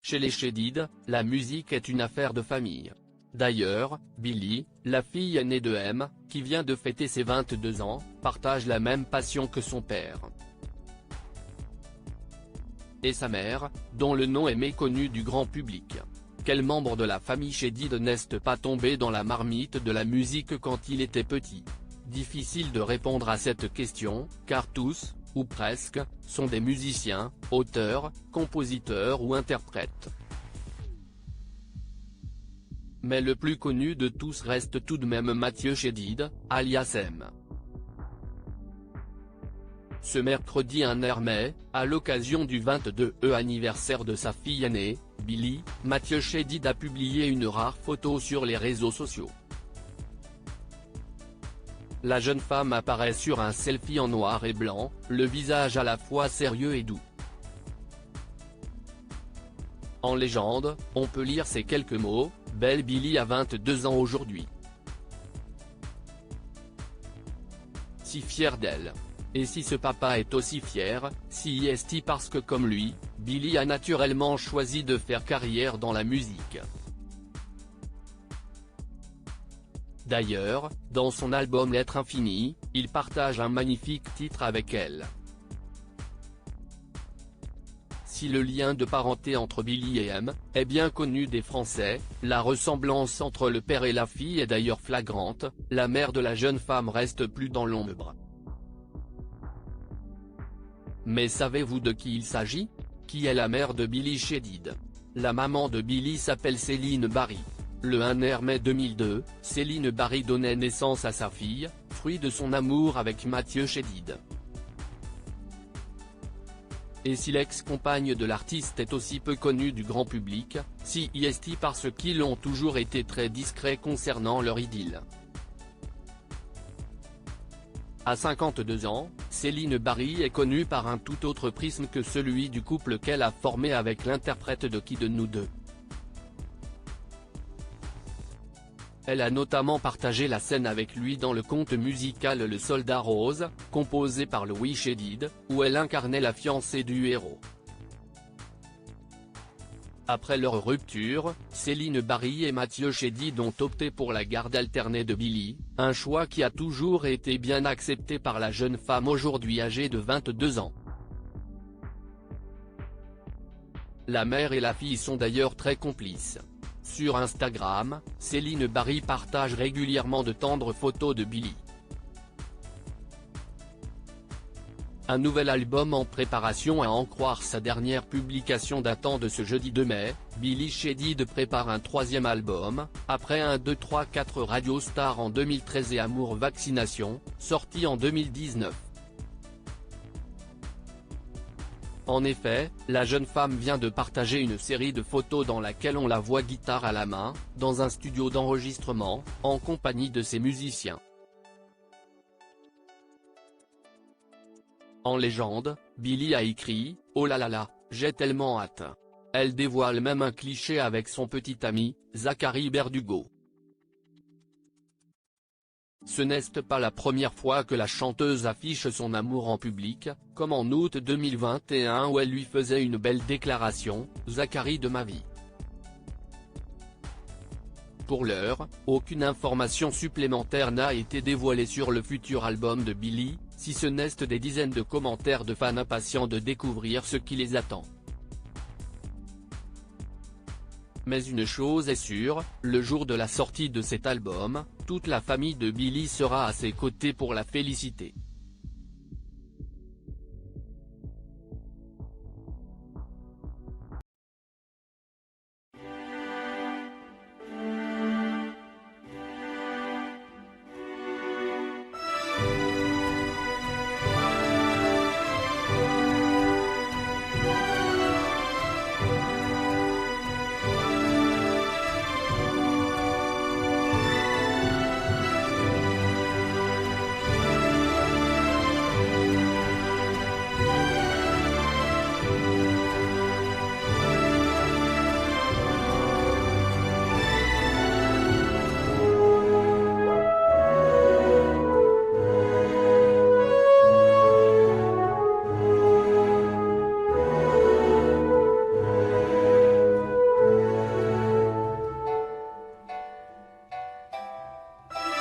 chez les Chédid, la musique est une affaire de famille. D'ailleurs, Billie, la fille aînée de M, qui vient de fêter ses 22 ans, partage la même passion que son père. Et sa mère, dont le nom est méconnu du grand public. Quel membre de la famille Chédid n'est pas tombé dans la marmite de la musique quand il était petit? Difficile de répondre à cette question, car tous, ou presque, sont des musiciens, auteurs, compositeurs ou interprètes. Mais le plus connu de tous reste tout de même Mathieu Chédid, alias M. Ce mercredi 1er mai, à l'occasion du 22e anniversaire de sa fille aînée, Billie, Mathieu Chédid a publié une rare photo sur les réseaux sociaux. La jeune femme apparaît sur un selfie en noir et blanc, le visage à la fois sérieux et doux. En légende, on peut lire ces quelques mots: « Belle Billie a 22 ans aujourd'hui. Si fière d'elle. Et si ce papa est aussi fier, si est-il parce que comme lui, Billie a naturellement choisi de faire carrière dans la musique. » D'ailleurs, dans son album L'être infini, il partage un magnifique titre avec elle. Si le lien de parenté entre Billie et M est bien connu des Français, la ressemblance entre le père et la fille est d'ailleurs flagrante, la mère de la jeune femme reste plus dans l'ombre. Mais savez-vous de qui il s'agit? Qui est la mère de Billie Chédid? La maman de Billie s'appelle Céline Barry. Le 1er mai 2002, Céline Barry donnait naissance à sa fille, fruit de son amour avec Mathieu Chédid. Et si l'ex-compagne de l'artiste est aussi peu connue du grand public, si est parce qu'ils ont toujours été très discrets concernant leur idylle. À 52 ans, Céline Barry est connue par un tout autre prisme que celui du couple qu'elle a formé avec l'interprète de Qui de nous deux. Elle a notamment partagé la scène avec lui dans le conte musical Le Soldat Rose, composé par Louis Chédid, où elle incarnait la fiancée du héros. Après leur rupture, Céline Barry et Mathieu Chédid ont opté pour la garde alternée de Billie, un choix qui a toujours été bien accepté par la jeune femme aujourd'hui âgée de 22 ans. La mère et la fille sont d'ailleurs très complices. Sur Instagram, Céline Barry partage régulièrement de tendres photos de Billie. Un nouvel album en préparation à en croire sa dernière publication datant de ce jeudi 2 mai, Billie Chédid prépare un troisième album, après 1 2 3 4 Radio Star en 2013 et Amour Vaccination, sorti en 2019. En effet, la jeune femme vient de partager une série de photos dans laquelle on la voit guitare à la main, dans un studio d'enregistrement, en compagnie de ses musiciens. En légende, Billie a écrit « Oh là là là, j'ai tellement hâte ». Elle dévoile même un cliché avec son petit ami, Zachary Berdugo. Ce n'est pas la première fois que la chanteuse affiche son amour en public, comme en août 2021 où elle lui faisait une belle déclaration, « Zachary de ma vie ». Pour l'heure, aucune information supplémentaire n'a été dévoilée sur le futur album de Billie, si ce n'est des dizaines de commentaires de fans impatients de découvrir ce qui les attend. Mais une chose est sûre, le jour de la sortie de cet album, toute la famille de Billie sera à ses côtés pour la féliciter.